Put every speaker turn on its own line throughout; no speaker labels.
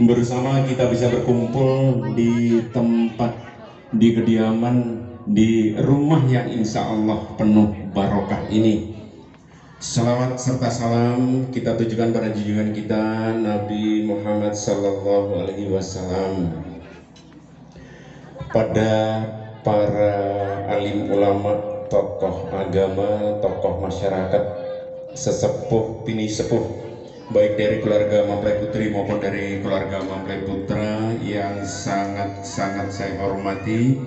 bersama kita bisa berkumpul di tempat, di kediaman, di rumah yang insya Allah penuh barokah ini. Salawat serta salam kita tujukan pada junjungan kita Nabi Muhammad Sallallahu Alaihi Wasallam, pada para alim ulama, tokoh agama, tokoh masyarakat, sesepuh, bini sepuh, baik dari keluarga mempelai putri maupun dari keluarga mempelai putra yang sangat-sangat saya hormati,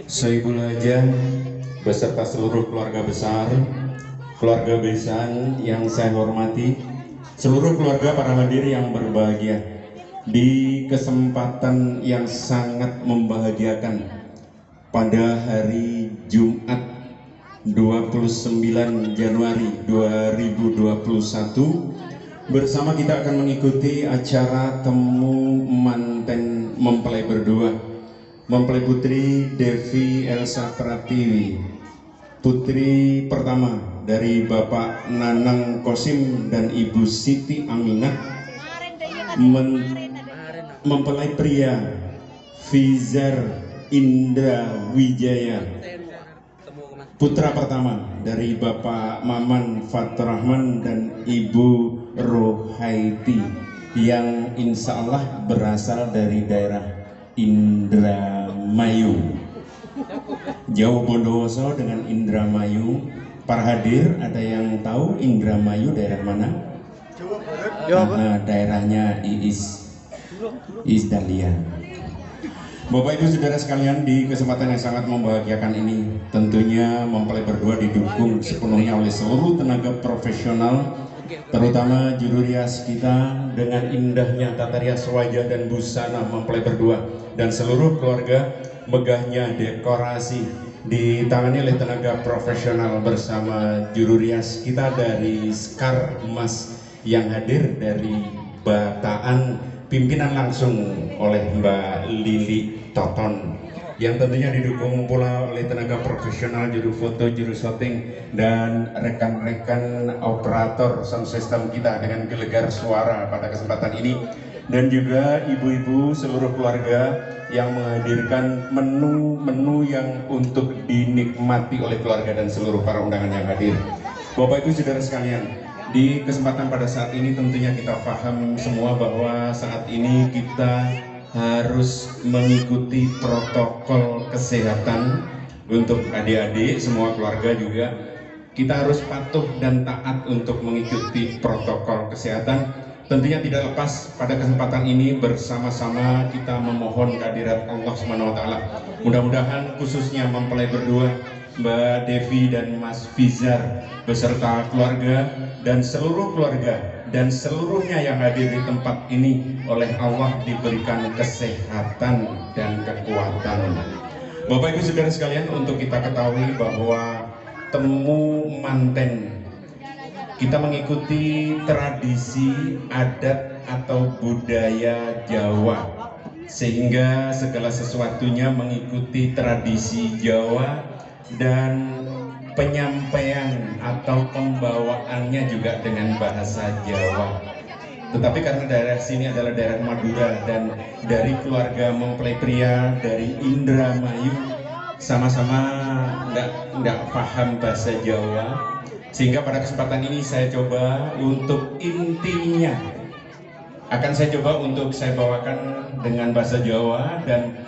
Sohibul Hajah beserta seluruh keluarga besar, keluarga besan yang saya hormati, seluruh keluarga para hadir yang berbahagia di kesempatan yang sangat membahagiakan pada hari Jumat 29 Januari 2021. Bersama kita akan mengikuti acara temu manten mempelai berdua, mempelai putri Devi Elsa Pratiwi, putri pertama dari Bapak Nanang Kosim dan Ibu Siti Aminah, mempelai pria Fizar Indra Wijaya, putra pertama dari Bapak Maman Faturrahman dan Ibu Rohaiti yang insya Allah berasal dari daerah Indramayu. Jauh Bondowoso dengan Indramayu. Para hadir, ada yang tahu Indramayu daerah mana? Daerahnya Iis Dahlia. Bapak Ibu Saudara sekalian, di kesempatan yang sangat membahagiakan ini, tentunya mempelai berdua didukung sepenuhnya oleh seluruh tenaga profesional, terutama juru rias kita dengan indahnya tata rias wajah dan busana mempelai berdua, dan seluruh keluarga, megahnya dekorasi ditangani oleh tenaga profesional bersama juru rias kita dari Skar Emas yang hadir dari Bataan, pimpinan langsung oleh Mbak Lili Toton, yang tentunya didukung pula oleh tenaga profesional, juru foto, juru syuting, dan rekan-rekan operator sound system kita dengan gelegar suara pada kesempatan ini, dan juga ibu-ibu seluruh keluarga yang menghadirkan menu-menu yang untuk dinikmati oleh keluarga dan seluruh para undangan yang hadir. Bapak Ibu Saudara sekalian, di kesempatan pada saat ini tentunya kita paham semua bahwa saat ini kita harus mengikuti protokol kesehatan untuk adik-adik, semua keluarga juga. Kita harus patuh dan taat untuk mengikuti protokol kesehatan. Tentunya tidak lepas pada kesempatan ini bersama-sama kita memohon kehadirat Allah SWT. Mudah-mudahan khususnya mempelai berdua, Mbak Devi dan Mas Fizar beserta keluarga dan seluruh keluarga dan seluruhnya yang hadir di tempat ini oleh Allah diberikan kesehatan dan kekuatan. Bapak Ibu Saudara sekalian, untuk kita ketahui bahwa temu manten, kita mengikuti tradisi adat atau budaya Jawa, sehingga segala sesuatunya mengikuti tradisi Jawa dan penyampaian atau pembawaannya juga dengan bahasa Jawa. Tetapi karena daerah sini adalah daerah Madura dan dari keluarga mempelai pria dari Indramayu sama-sama nggak paham bahasa Jawa, sehingga pada kesempatan ini saya coba untuk intinya akan saya coba untuk saya bawakan dengan bahasa Jawa, dan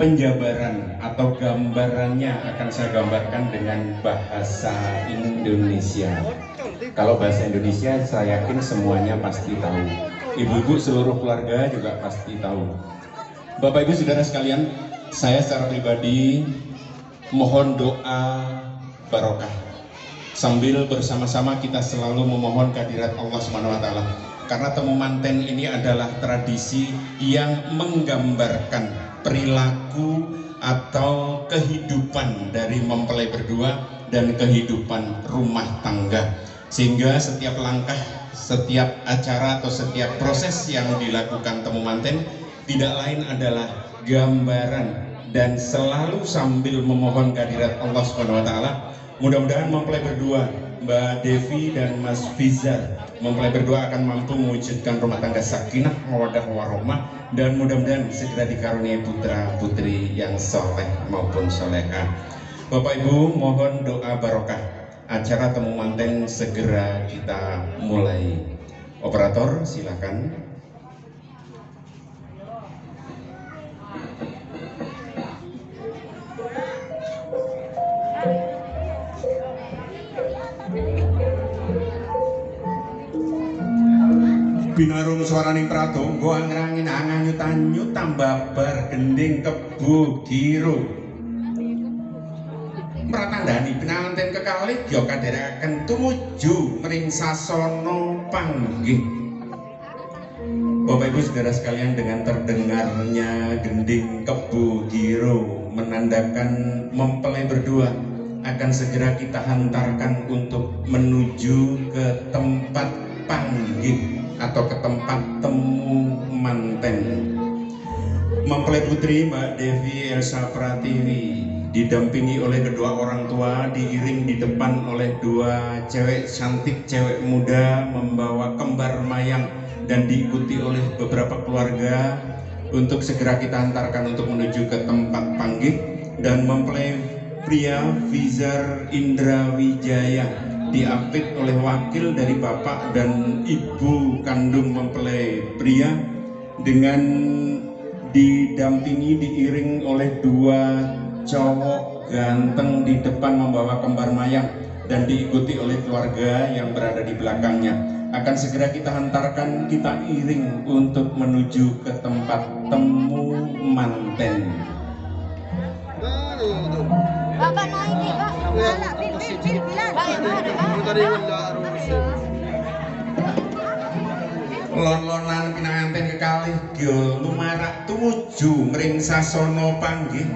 penjabaran atau gambarannya akan saya gambarkan dengan bahasa Indonesia. Kalau bahasa Indonesia saya yakin semuanya pasti tahu. Ibu-ibu seluruh keluarga juga pasti tahu. Bapak Ibu Saudara sekalian, saya secara pribadi mohon doa barokah, sambil bersama-sama kita selalu memohon kehadirat Allah SWT. Karena temu manten ini adalah tradisi yang menggambarkan perilaku atau kehidupan dari mempelai berdua dan kehidupan rumah tangga, sehingga setiap langkah, setiap acara atau setiap proses yang dilakukan temu manten tidak lain adalah gambaran dan selalu sambil memohon kehadirat Allah SWT. Mudah-mudahan mempelai berdua Mbak Devi dan Mas Fizar mempelai berdua akan mampu mewujudkan rumah tangga sakinah mawaddah warahmah dan mudah-mudahan segera dikaruniai putra putri yang soleh maupun solehah. Bapak Ibu, mohon doa barokah. Acara temu manten segera kita mulai. Operator, silakan. Binarung suaraning pratangga angrangin anganyut-anyut tambabar gending kebu giro mratandani pinanganten kekalih ya kadherekaken tumuju mring sasana panggih. Bapak Ibu saudara sekalian, dengan terdengarnya gending kebu giro menandakan mempelai berdua akan segera kita hantarkan untuk menuju ke tempat panggih atau ke tempat temu manten. Mempelai putri Mbak Devi Elsa Pratiwi didampingi oleh kedua orang tua, diiring di depan oleh dua cewek cantik, cewek muda membawa kembar mayang, dan diikuti oleh beberapa keluarga untuk segera kita antarkan untuk menuju ke tempat panggih. Dan mempelai pria Fizar Indra Wijaya diapit oleh wakil dari bapak dan ibu kandung mempelai pria dengan didampingi diiring oleh dua cowok ganteng di depan membawa kembar mayang dan diikuti oleh keluarga yang berada di belakangnya. Akan segera kita hantarkan, kita iring untuk menuju ke tempat temu manten.
Bapak naik nih, Pak. Anak bil bilang.
Lon-lonan pinanganten kekalih gya lumarak tumuju mring sasana panggih.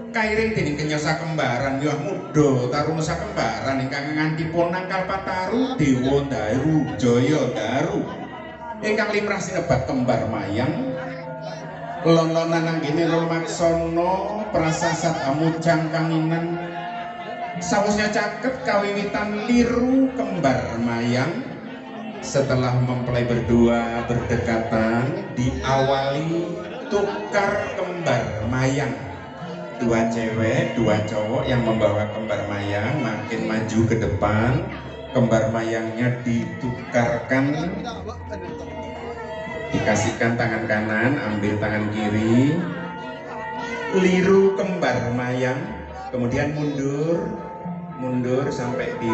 Kairing dening kenyosa kembaran ya muda taruna sakembaran ingkang nganti ponang Kalpataru Dewa Daru Jaya Daru ingkang limrah sinebat kembar mayang. Lon-lonan anggene lumaksana prasasat amucang kanginan sawusnya caket kawiwitan liru kembar mayang. Setelah mempelai berdua berdekatan, diawali tukar kembar mayang. Dua cewek, dua cowok yang membawa kembar mayang makin maju ke depan. Kembar mayangnya ditukarkan, dikasihkan tangan kanan, ambil tangan kiri, liru kembar mayang, kemudian mundur sampai di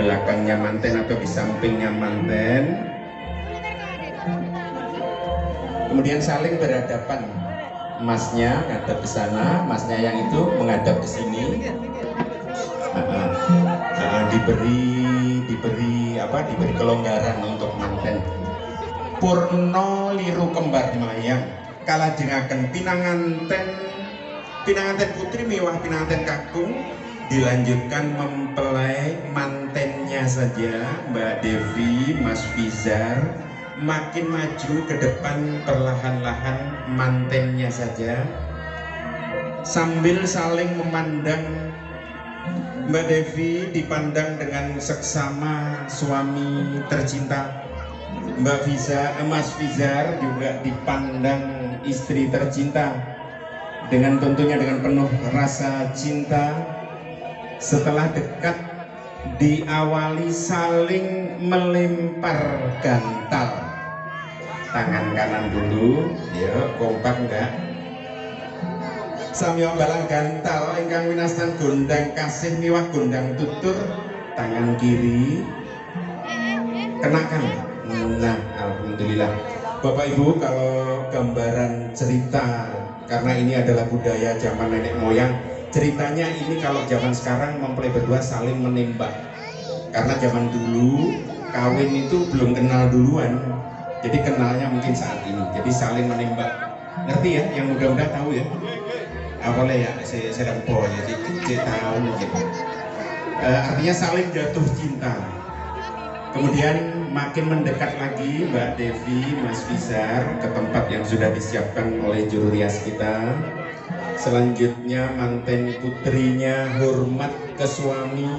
belakangnya manten atau di sampingnya manten, kemudian saling berhadapan. Masnya ngadap ke sana, masnya yang itu menghadap ke sini. Diberi kelonggaran untuk manten. Purno liru kembar mayang kalajengaken pinanganten putri miwah pinanganten kakung. Dilanjutkan mempelai mantennya saja, Mbak Devi, Mas Fizar, makin maju ke depan perlahan-lahan mantennya saja sambil saling memandang. Mbak Devi dipandang dengan seksama suami tercinta. Mas Fizar juga dipandang istri tercinta dengan tentunya dengan penuh rasa cinta. Setelah dekat diawali saling melempar gantal. Tangan kanan dulu, ya kompak enggak? Samya balang gantal ingkang winastan gondang kasih miwah gondang tutur. Tangan kiri kenakan. Nah, alhamdulillah. Bapak Ibu, kalau gambaran cerita, karena ini adalah budaya zaman nenek moyang, ceritanya ini kalau zaman sekarang mempelai berdua saling menembak. Karena zaman dulu kawin itu belum kenal duluan, jadi kenalnya mungkin saat ini. Jadi saling menembak. Ngerti ya? Yang muda-muda tahu ya? Awalnya ya, saya tahu gitu. Artinya saling jatuh cinta. Kemudian makin mendekat lagi Mbak Devi, Mas Fizar ke tempat yang sudah disiapkan oleh juru rias kita. Selanjutnya manten putrinya hormat ke suami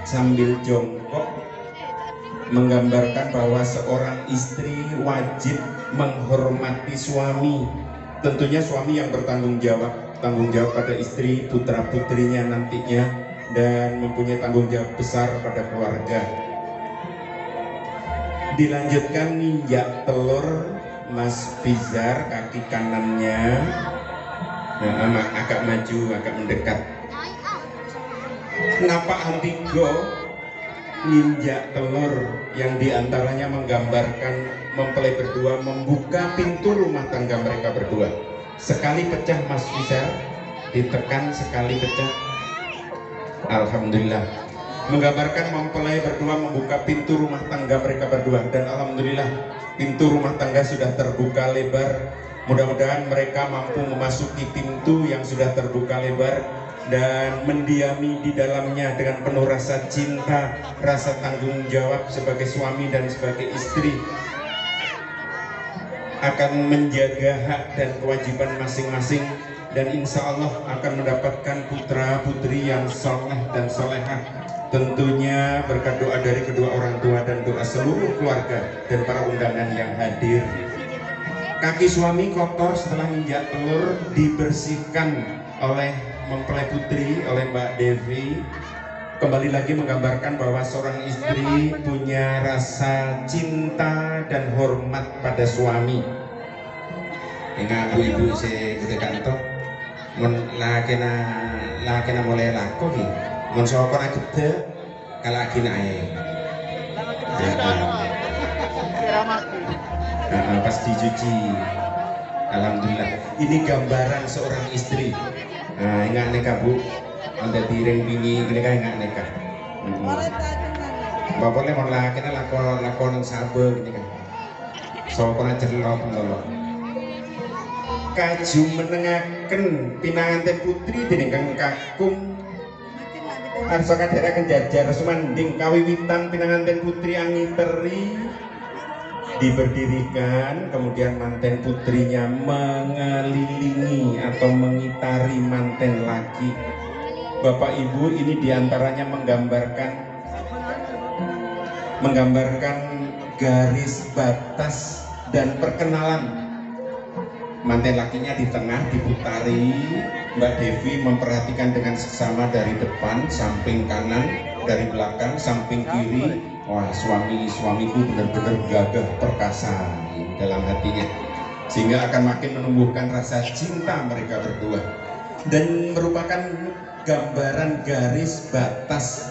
sambil jongkok, menggambarkan bahwa seorang istri wajib menghormati suami. Tentunya suami yang bertanggung jawab pada istri, putra putrinya nantinya, dan mempunyai tanggung jawab besar pada keluarga. Dilanjutkan ninjak telur Mas Bizar, kaki kanannya agak maju, agak mendekat. Kenapa Antigo ninjak telur yang diantaranya menggambarkan mempelai berdua membuka pintu rumah tangga mereka berdua. Sekali pecah Mas Bizar, ditekan sekali pecah. Alhamdulillah, menggambarkan mempelai berdua membuka pintu rumah tangga mereka berdua, dan alhamdulillah pintu rumah tangga sudah terbuka lebar. Mudah-mudahan mereka mampu memasuki pintu yang sudah terbuka lebar dan mendiami di dalamnya dengan penuh rasa cinta, rasa tanggung jawab sebagai suami dan sebagai istri, akan menjaga hak dan kewajiban masing-masing, dan insya Allah akan mendapatkan putra putri yang soleh dan solehah. Tentunya berkat doa dari kedua orang tua dan doa seluruh keluarga dan para undangan yang hadir. Kaki suami kotor setelah injak telur dibersihkan oleh mempelai putri, oleh Mbak Devi. Kembali lagi menggambarkan bahwa seorang istri punya rasa cinta dan hormat pada suami. Ingat ibu si gede kantor, lakena mulai laku nih, mensokon gede, kalau lagi naik. Pas dicuci, alhamdulillah. Ini gambaran seorang istri. Nah, ingat nikah bu, ada tiring bini, gini kan ingat nikah. Bapaknya mau lakena lakon sabar gini kan. Sokona cerlok nolok. Kaju menengaken pinanganten putri dinengkang kakung arsa kadharaken jajar sumanding kawiwitan pinanganten putri angiteri diberdirikan, kemudian manten putrinya mengelilingi atau mengitari manten laki. Bapak Ibu, ini diantaranya menggambarkan garis batas dan perkenalan. Manten lakinya di tengah diputari, Mbak Devi memperhatikan dengan seksama dari depan, samping kanan, dari belakang, samping kiri. Wah, suamiku benar-benar gagah perkasa dalam hatinya, sehingga akan makin menumbuhkan rasa cinta mereka berdua, dan merupakan gambaran garis batas.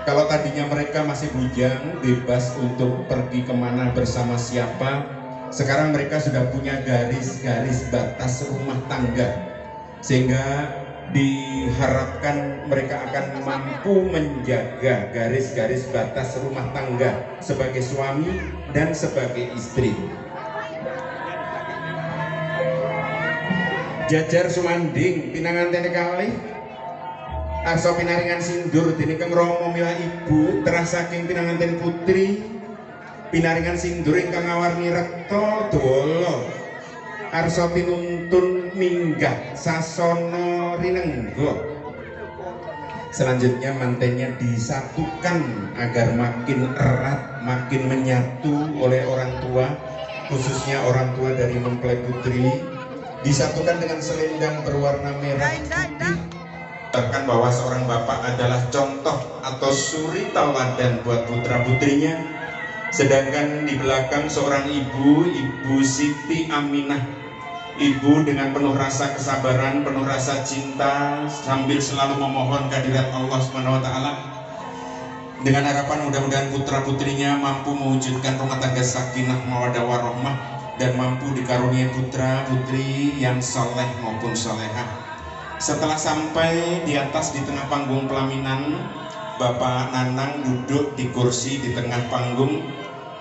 Kalau tadinya mereka masih bujang, bebas untuk pergi kemana bersama siapa, sekarang mereka sudah punya garis-garis batas rumah tangga, sehingga diharapkan mereka akan mampu menjaga garis-garis batas rumah tangga sebagai suami dan sebagai istri. Jajar sumanding pinanganten kalih arsa pinaringan sindur diningkang Rama milah ibu terah saking pinanganten putri pinaringan sindur ingkang ngawarni rekta dawa arsa pinuntun minggah sasono rinenggo. Selanjutnya mantennya disatukan agar makin erat, makin menyatu oleh orang tua, khususnya orang tua dari mempelai putri, disatukan dengan selendang berwarna merah putih. Bahkan bahwa seorang bapak adalah contoh atau suri tauladan buat putra putrinya. Sedangkan di belakang seorang ibu Siti Aminah, ibu dengan penuh rasa kesabaran, penuh rasa cinta, sambil selalu memohon kehadirat Allah SWT, dengan harapan mudah-mudahan putra putrinya mampu mewujudkan rumah tangga sakinah mawaddah warahmah dan mampu dikaruniai putra putri yang soleh maupun solehah. Setelah sampai di atas di tengah panggung pelaminan, Bapak Nanang duduk di kursi di tengah panggung,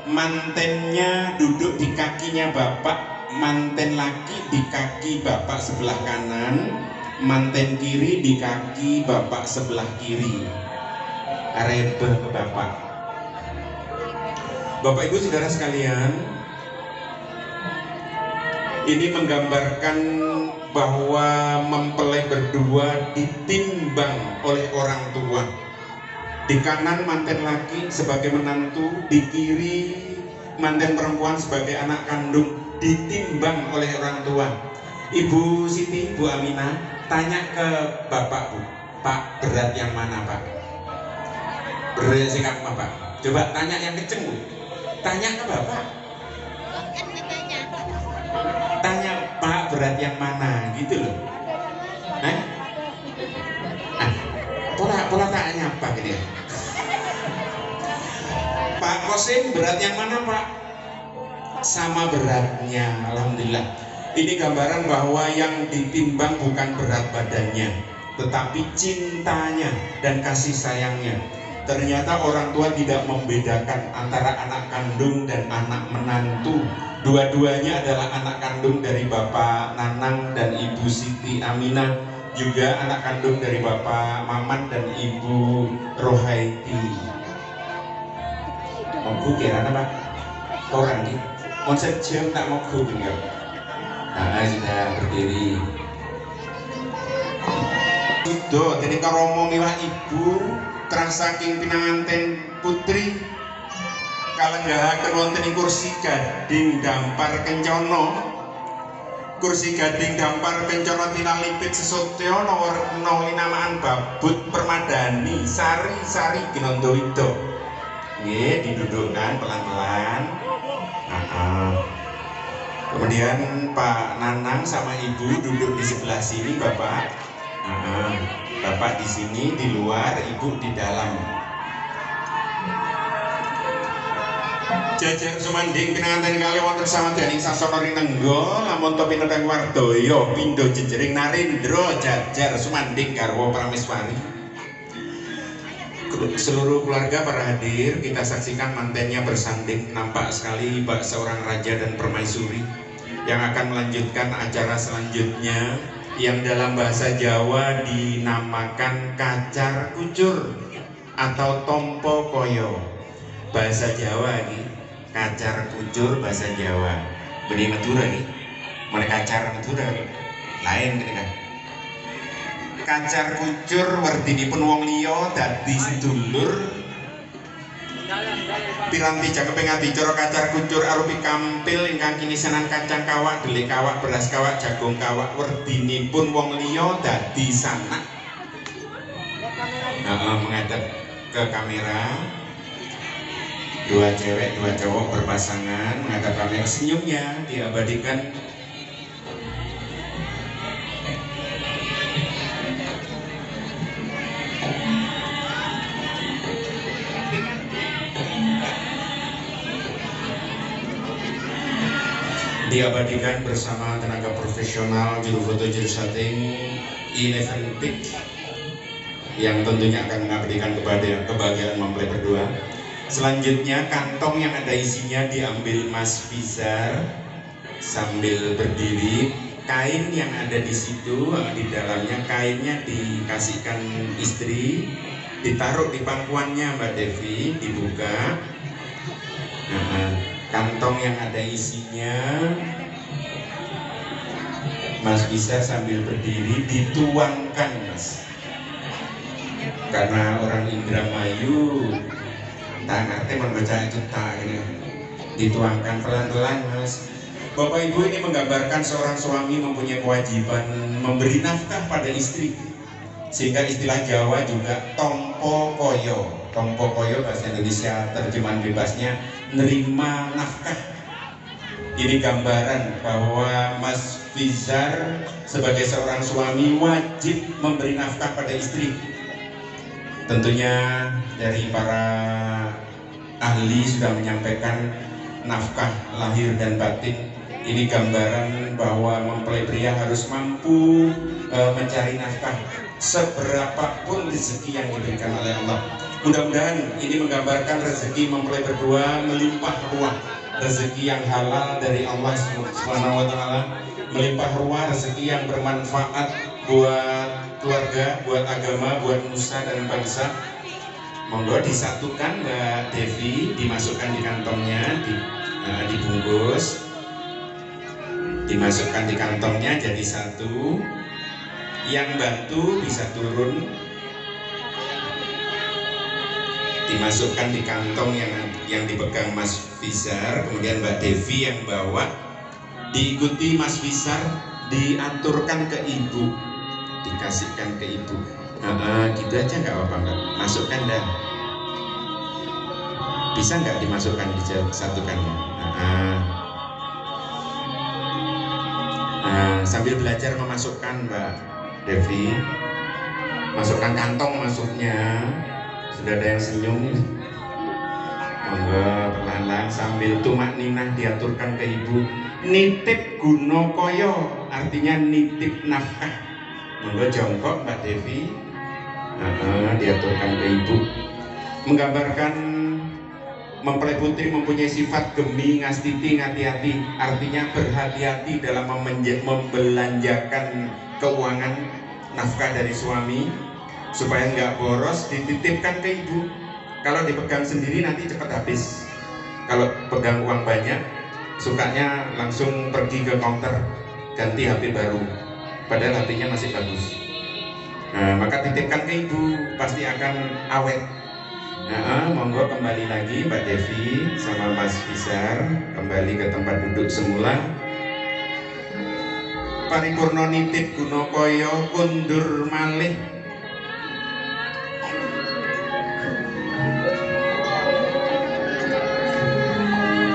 mantennya duduk di kakinya bapak, manten laki di kaki bapak sebelah kanan, manten kiri di kaki bapak sebelah kiri. Arebe ke bapak. Bapak Ibu saudara sekalian, ini menggambarkan bahwa mempelai berdua ditimbang oleh orang tua. Di kanan manten laki sebagai menantu, di kiri manten perempuan sebagai anak kandung, ditimbang oleh orang tua. Ibu Siti, Bu Aminah, tanya ke bapak, Bu, Pak, berat yang mana Pak? Berat sing apa Pak? Coba tanya yang kenceng, Bu. Tanya ke bapak. Tanya Pak, berat yang mana, gitu loh. Pola tanya apa gitu ya? Pak Kosim, berat yang mana Pak? Sama beratnya, alhamdulillah. Ini gambaran bahwa yang ditimbang bukan berat badannya, tetapi cintanya dan kasih sayangnya. Ternyata orang tua tidak membedakan antara anak kandung dan anak menantu. Dua-duanya adalah anak kandung dari Bapak Nanang dan Ibu Siti Aminah, juga anak kandung dari Bapak Maman dan Ibu Rohaiti. Mau kira apa? Orang ini konsep jam tak mau tinggal. Nah, sudah berdiri. Sudah, jadi kalau ngomongilah ibu terasa saking pinanganten putri kalenggahaken wonten ing kursi gading dampar kencono. Kursi gading dampar kencono tinalipit sesotya warna linamaan babut permadani sari-sari ginanda wida. Nggih, didudukkan pelan-pelan. Kemudian Pak Nanang sama Ibu duduk di sebelah sini, Bapak. Bapak di sini di luar, Ibu di dalam. Jajar sumanding pinanganten kalih wonten samadyaning sasana rinengga lamun to pinedhang wardaya pindha jejering narendra jajar sumanding garwa prameswari. Seluruh keluarga para hadir, kita saksikan mantennya bersanding. Nampak sekali bak seorang raja dan permaisuri yang akan melanjutkan acara selanjutnya, yang dalam bahasa Jawa dinamakan kacar kucur atau tompo koyo. Bahasa Jawa ini kacar kucur, bahasa Jawa. Beni Madura nih, mana kacar Madura lain kan. Kacar kucur werdinipun wong liya dadi sedulur. Piranti jangkeping adicara kacar kucur arupi kampil ingkang kinisanan kacang kawak, delik kawak, beras kawak, jagung kawak, werdinipun wong liya dadi sanak. Menghadap ke kamera. Dua cewek, dua cowok berpasangan menghadap kamera, senyumnya diabadikan. Diabadikan bersama tenaga profesional juru foto, juru setting, Ineventic yang tentunya akan mengabadikan kepada kebahagiaan mempelai berdua. Selanjutnya kantong yang ada isinya diambil Mas Fizar sambil berdiri. Kain yang ada di situ di dalamnya kainnya dikasihkan istri, ditaruh di pangkuannya Mbak Devi, dibuka. Kantong yang ada isinya Mas bisa sambil berdiri dituangkan Mas, karena orang Indramayu tak ngerti membaca itu tak ini, dituangkan pelan-pelan Mas. Bapak Ibu, ini menggambarkan seorang suami mempunyai kewajiban memberi nafkah pada istri, sehingga istilah Jawa juga tompo koyo. Tompo koyo bahasa Indonesia terjemahan bebasnya nerima nafkah. Ini gambaran bahwa Mas Fizar sebagai seorang suami wajib memberi nafkah pada istri. Tentunya dari para ahli sudah menyampaikan nafkah lahir dan batin. Ini gambaran bahwa mempelai pria harus mampu mencari nafkah seberapapun rezeki yang diberikan oleh Allah. Mudah-mudahan ini menggambarkan rezeki mempelai berdua melimpah ruah, rezeki yang halal dari Allah Subhanahu wa taala, melimpah ruah rezeki yang bermanfaat buat keluarga, buat agama, buat nusa dan bangsa. Monggo disatukan Mbak Devi, dimasukkan di kantongnya, dibungkus. dimasukkan di kantongnya jadi satu. Yang bantu bisa turun, dimasukkan di kantong yang dipegang Mas Fizar, kemudian Mbak Devi yang bawa, diikuti Mas Fizar, diaturkan ke ibu, dikasihkan ke ibu. Gitu aja nggak apa-apa Mbak, masukkan dah. Bisa nggak dimasukkan disatukan? Sambil belajar memasukkan Mbak Devi, masukkan kantong masuknya. Sudah ada yang senyum. Monggo perlahan-lahan sambil tumak ninah diaturkan ke ibu. Nitip guno koyo, artinya nitip nafkah. Monggo jongkok Mbak Devi, diaturkan ke ibu. Menggambarkan mempelai putri mempunyai sifat gemi, ngastiti, ngati-hati, artinya berhati-hati dalam membelanjakan keuangan nafkah dari suami supaya nggak boros, dititipkan ke ibu. Kalau dipegang sendiri nanti cepat habis. Kalau pegang uang banyak, sukanya langsung pergi ke counter ganti HP baru, padahal HP-nya masih bagus. Maka titipkan ke ibu, pasti akan awet. Monggo kembali lagi Mbak Devi sama Mas Fizar, kembali ke tempat duduk semula. Paripurna nitip guna kaya kundur malih.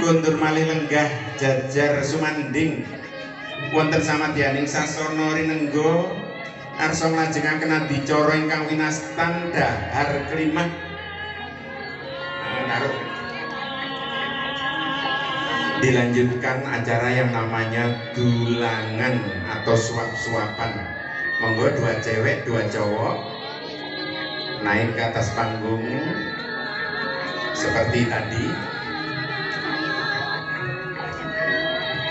Kundur malih lenggah jajar sumanding wonten samadyaning sasana rinengga arsa nglajengaken adicara ingkang winastan dahar kelimah. Dilanjutkan acara yang namanya dulangan atau suap-suapan. Monggo dua cewek, dua cowok naik ke atas panggung seperti tadi.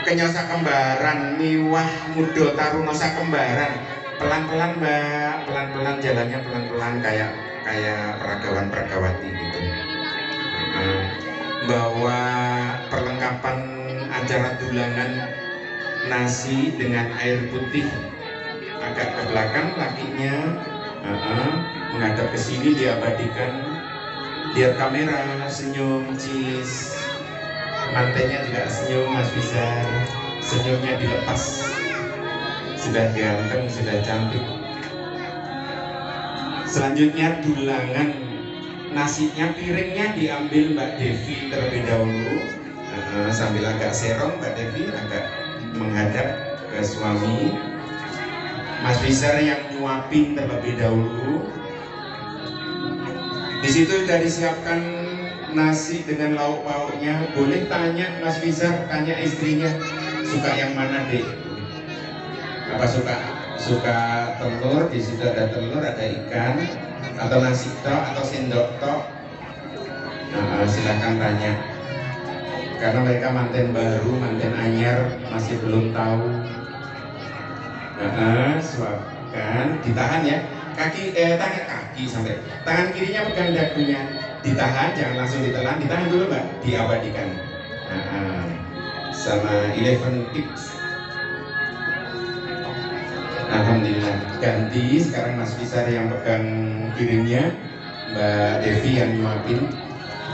Kenyosa kembaran miwah mudo taruna sakembaran. Pelan-pelan Mbak, pelan-pelan jalannya pelan-pelan kayak peragawan-peragawati gitu. Bawa perlengkapan acara dulangan, nasi dengan air putih, agak ke belakang lakinya, menghadap ke sini diabadikan, lihat kamera, senyum, cheese, mantenya juga senyum Mas Fizar, senyumnya dilepas, sudah ganteng, sudah cantik. Selanjutnya dulangan. Nasinya, piringnya diambil Mbak Devi terlebih dahulu, sambil agak serong Mbak Devi agak menghadap ke suami. Mas Fizar yang nyuapin terlebih dahulu. Di situ sudah disiapkan nasi dengan lauk pauknya. Boleh tanya Mas Fizar, tanya istrinya suka yang mana deh? Apa suka telur? Di situ ada telur, ada ikan, atau nasi tok atau sendok tok. Silahkan tanya, karena mereka manten baru, manten anyar, masih belum tahu. Suapkan, ditahan ya, tangan kaki sampai tangan kirinya pegang dagunya, ditahan, jangan langsung ditelan, ditahan dulu Mbak, diabadikan. Sama 11 tips. Alhamdulillah, ganti sekarang Mas Fizar yang pegang piringnya, Mbak Devi yang nyuapin.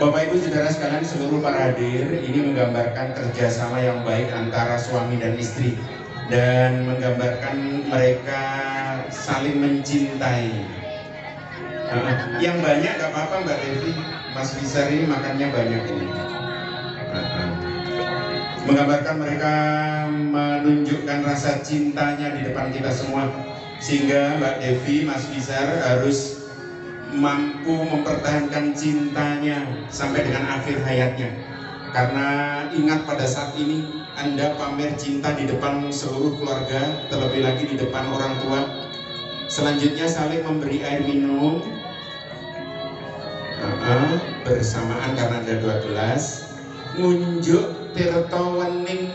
Bapak Ibu saudara sekalian, seluruh para hadir, ini menggambarkan kerjasama yang baik antara suami dan istri dan menggambarkan mereka saling mencintai. Yang banyak gak apa-apa Mbak Devi, Mas Fizar ini makannya banyak ini. Menggambarkan mereka menunjukkan rasa cintanya di depan kita semua, sehingga Mbak Devi, Mas Fizar harus mampu mempertahankan cintanya sampai dengan akhir hayatnya. Karena ingat pada saat ini Anda pamer cinta di depan seluruh keluarga, terlebih lagi di depan orang tua. Selanjutnya saling memberi air minum bersamaan karena ada 2 gelas. Ngunjuk tirta wening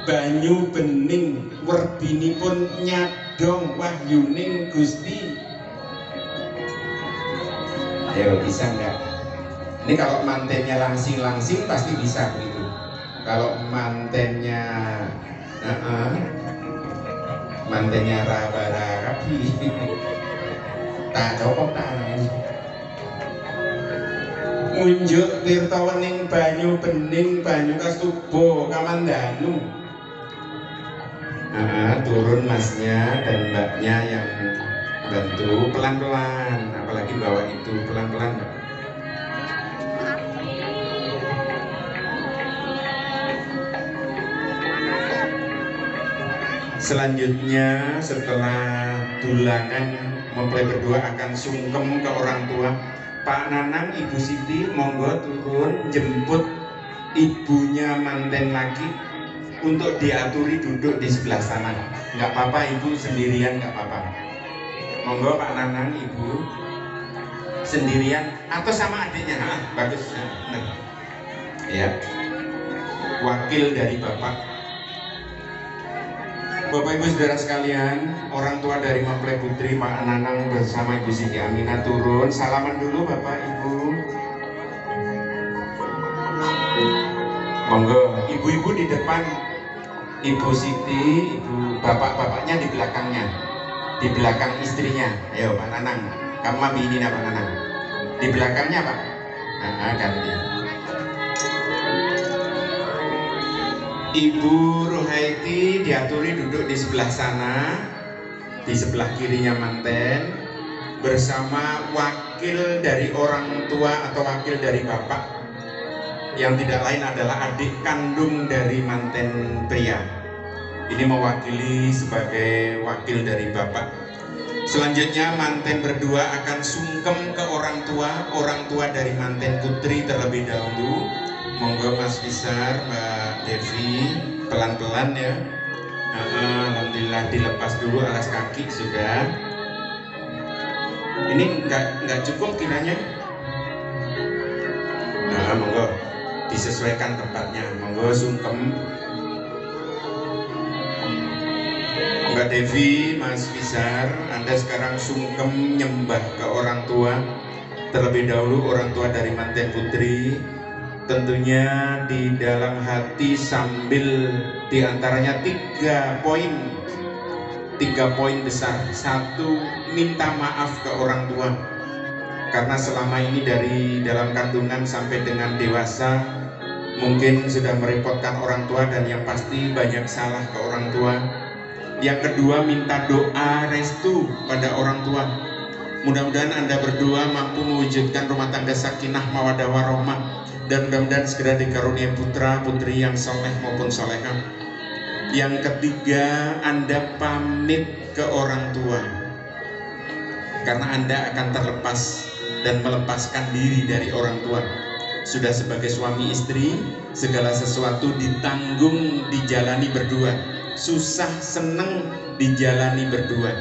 banyu bening werbinipun nyadong wahyuning Gusti. Ayo bisa enggak? Ini kalau mantennya langsing-langsing pasti bisa begitu. Kalau mantennya mantennya Raba Rabi tak cocok tak unjuk tirta wening banyu bening banyu kastuba kamandanu. Turun masnya dan mbaknya yang bantu pelan-pelan, apalagi bawa itu pelan-pelan. Selanjutnya setelah dulangan mempelai berdua akan sungkem ke orang tua. Pak Nanang, Ibu Siti, monggo turun jemput ibunya manten laki untuk diaturi duduk di sebelah sana. Nggak apa-apa Ibu sendirian, nggak apa-apa. Monggo Pak Nanang, Ibu sendirian atau sama adiknya. Bagus. Nah. Ya. Wakil dari Bapak. Bapak Ibu Saudara sekalian, orang tua dari mempelai putri Pak Nanang bersama Ibu Siti Aminah turun. Salaman dulu Bapak Ibu. Monggo, ibu-ibu di depan, Ibu Siti, ibu bapak-bapaknya di belakangnya, di belakang istrinya. Ayo Pak Nanang, kamu mami ini Pak Nanang. Di belakangnya Pak. Ganti. Ibu Ruhaiti diaturi duduk di sebelah sana, di sebelah kirinya manten, bersama wakil dari orang tua atau wakil dari bapak, yang tidak lain adalah adik kandung dari manten pria. Ini mewakili sebagai wakil dari bapak. Selanjutnya manten berdua akan sungkem ke orang tua dari manten putri terlebih dahulu. Monggo Mas Fisar, Mbak Devi, pelan-pelan ya. Alhamdulillah dilepas dulu alas kaki sudah. Ini nggak cukup kiranya. Monggo disesuaikan tempatnya. Monggo sungkem. Mbak Devi, Mas Fisar, Anda sekarang sungkem nyembah ke orang tua. Terlebih dahulu orang tua dari manten putri. Tentunya di dalam hati sambil diantaranya 3 poin besar. 1, minta maaf ke orang tua karena selama ini dari dalam kandungan sampai dengan dewasa mungkin sudah merepotkan orang tua dan yang pasti banyak salah ke orang tua. Yang kedua, minta doa restu pada orang tua. Mudah-mudahan Anda berdua mampu mewujudkan rumah tangga sakinah mawaddah warahmah dan mudah-mudahan segera dikaruniai putra putri yang soleh maupun solehah. Yang ketiga, Anda pamit ke orang tua karena Anda akan terlepas dan melepaskan diri dari orang tua. Sudah sebagai suami istri, segala sesuatu ditanggung, dijalani berdua. Susah seneng dijalani berdua.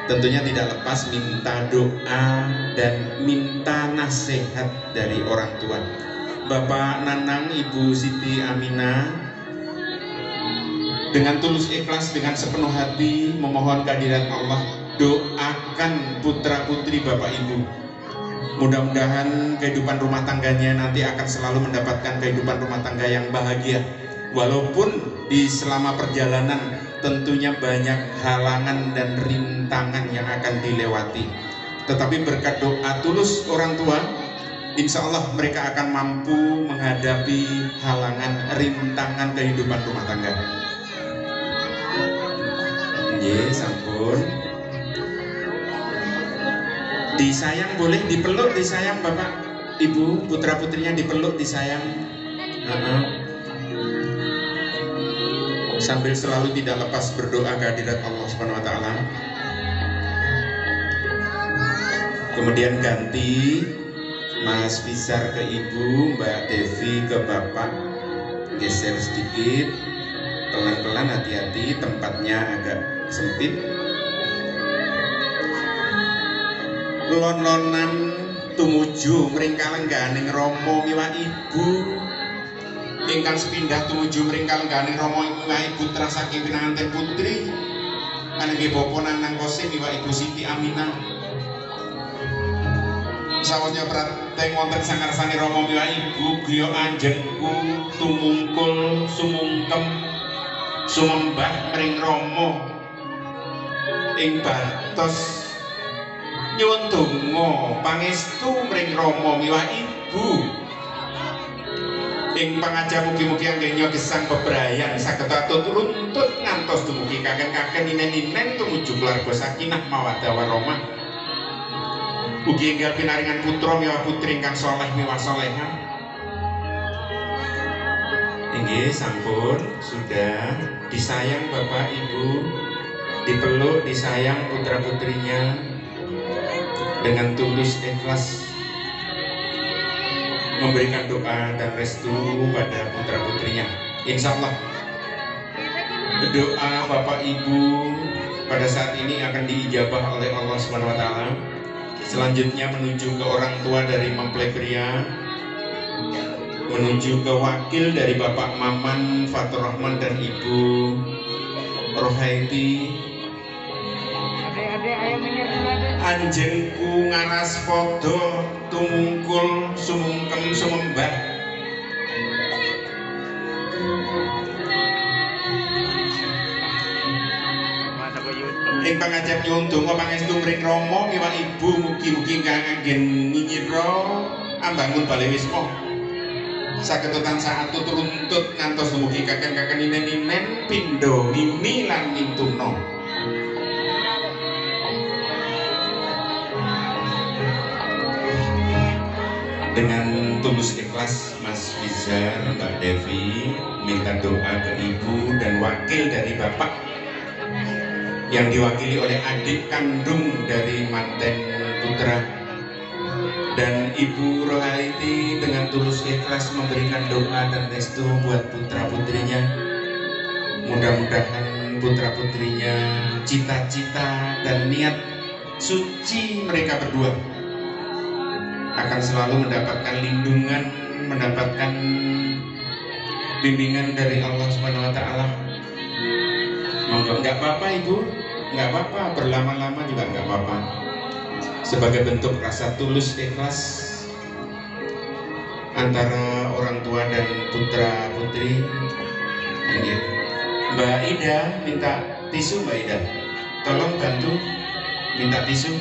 Tentunya tidak lepas minta doa dan minta nasihat dari orang tua. Bapak Nanang, Ibu Siti Aminah, dengan tulus ikhlas, dengan sepenuh hati memohon kehadirat Allah, doakan putra putri Bapak Ibu. Mudah-mudahan kehidupan rumah tangganya nanti akan selalu mendapatkan kehidupan rumah tangga yang bahagia. Walaupun di selama perjalanan tentunya banyak halangan dan rintangan yang akan dilewati, tetapi berkat doa tulus orang tua, insya Allah mereka akan mampu menghadapi halangan rintangan kehidupan rumah tangga. Sampun. Disayang boleh, dipeluk disayang Bapak Ibu, putra putrinya dipeluk disayang. Sambil selalu tidak lepas berdoa kehadirat Allah Subhanahu wa taala. Kemudian ganti Mas Fisar ke Ibu, Mbak Devi ke Bapak. Geser sedikit, pelan-pelan, hati-hati, tempatnya agak sempit. Lon-lonan tumuju mringkalengganing Rama miwah Ibu. Ingkang sepindah tumuju mringkalengganing Rama miwah Ibu putra saking pinanganten putri. Kanggih Bapak Nanang Kosim miwah Ibu Siti Aminah. Sawonya prateng wonten sangarsani Rama miwah Ibu griya anjenku tumungkul sumungkem sumembah mring Rama ing batos nyuwun donga pangestu mring Rama miwah Ibu ing pangaja mugi-mugi anggenya gesang bebrayan saged atut runtut ngantos dumugi kaken-kaken inen-inen tumuju keluarga sakinah mawaddah warahmah. Ugi enggal pinaringan putra miwah putri ingkang saleh miwah salehah. Inggih sampun sudah disayang Bapak Ibu, dipeluk disayang putra putrinya dengan tulus ikhlas memberikan doa dan restu pada putra putrinya. Insya Allah doa Bapak Ibu pada saat ini akan diijabah oleh Allah SWT. Selanjutnya menuju ke orang tua dari mempelai pria, menuju ke wakil dari Bapak Maman Fatur Rahman dan Ibu Rohaiti. Anjenku ngaras podo tumungkul sumungkem sumembah ing pangajap nyuwun donga pangestu mring Rama miwah Ibu mugi-mugi ingkang anggen nyinyira ambangun bale wisma saged tansah atut runtut ngantos dumugi kaken-kaken inen-inen pindha mimi lan mintuna. Dengan tulus ikhlas Mas Fizar, Mbak Devi minta doa ke Ibu dan wakil dari Bapak yang diwakili oleh adik kandung dari manten putra, dan Ibu Rohaiti dengan tulus ikhlas memberikan doa dan restu buat putra putrinya. Mudah-mudahan putra putrinya cita-cita dan niat suci mereka berdua akan selalu mendapatkan lindungan, mendapatkan bimbingan dari Allah Subhanahu wa Ta'ala. Monggo, nggak apa-apa Ibu, nggak apa-apa, berlama-lama juga nggak apa-apa. Sebagai bentuk rasa tulus ikhlas antara orang tua dan putra putri. Mbak Ida minta tisu, Mbak Ida, tolong bantu minta tisu.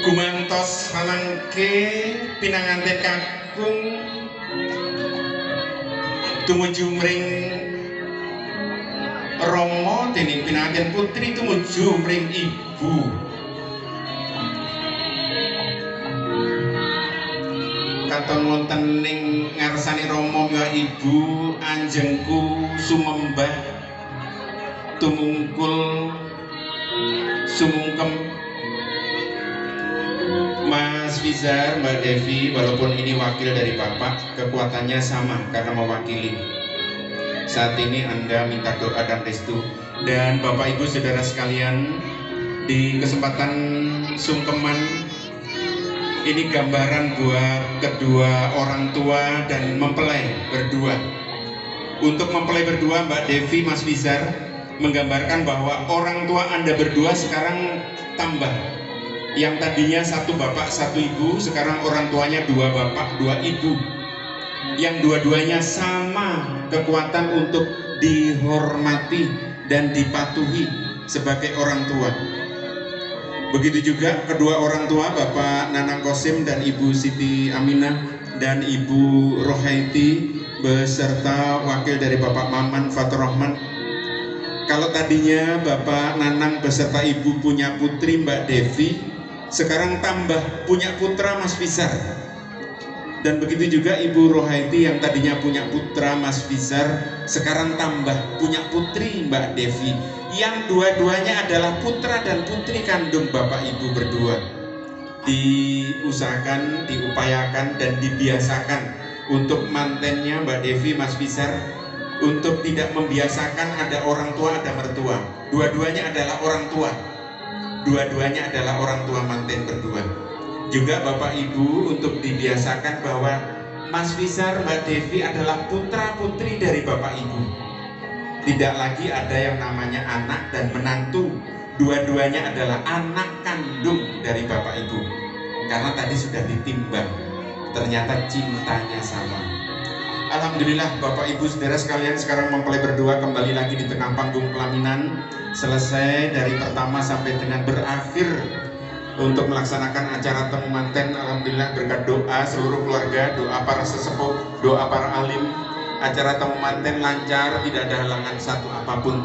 Gumantos manangke pinanganten kakung tumuju mring Rama dening pinanganten putri tumuju mring Ibu. Katon wonten ing ngarsani Rama miwah Ibu anjengku sumembah tumungkul sumungkem. Mas Fizar, Mbak Devi, walaupun ini wakil dari Bapak, kekuatannya sama karena mewakili. Saat ini Anda minta doa dan restu. Dan Bapak Ibu Saudara sekalian, di kesempatan sungkeman ini gambaran buat kedua orang tua dan mempelai berdua. Untuk mempelai berdua, Mbak Devi, Mas Fizar menggambarkan bahwa orang tua Anda berdua sekarang tambah. Yang tadinya satu bapak satu ibu, sekarang orang tuanya dua bapak dua ibu, yang dua-duanya sama kekuatan untuk dihormati dan dipatuhi sebagai orang tua. Begitu juga kedua orang tua, Bapak Nanang Kosim dan Ibu Siti Aminah dan Ibu Rohaiti beserta wakil dari Bapak Maman Fatur Rahman. Kalau tadinya Bapak Nanang beserta Ibu punya putri Mbak Devi, sekarang tambah punya putra Mas Fizar. Dan begitu juga Ibu Rohaiti yang tadinya punya putra Mas Fizar, sekarang tambah punya putri Mbak Devi, yang dua-duanya adalah putra dan putri kandung Bapak Ibu berdua. Diusahakan, diupayakan dan dibiasakan untuk mantennya Mbak Devi, Mas Fizar, untuk tidak membiasakan ada orang tua ada mertua. Dua-duanya adalah orang tua. Dua-duanya adalah orang tua manten berdua. Juga Bapak Ibu untuk dibiasakan bahwa Mas Fizar, Mbak Devi adalah putra putri dari Bapak Ibu. Tidak lagi ada yang namanya anak dan menantu. dua-duanya adalah anak kandung dari Bapak Ibu. Karena tadi sudah ditimbang, ternyata cintanya sama. Alhamdulillah Bapak Ibu saudara sekalian, sekarang mempelai berdua kembali lagi di tengah panggung pelaminan. Selesai dari pertama sampai dengan berakhir untuk melaksanakan acara temu manten. Alhamdulillah berkat doa seluruh keluarga, doa para sesepuh, doa para alim, acara temu manten lancar, tidak ada halangan satu apapun.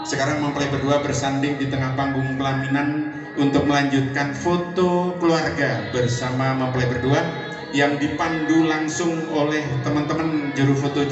Sekarang mempelai berdua bersanding di tengah panggung pelaminan untuk melanjutkan foto keluarga bersama mempelai berdua yang dipandu langsung oleh teman-teman juru foto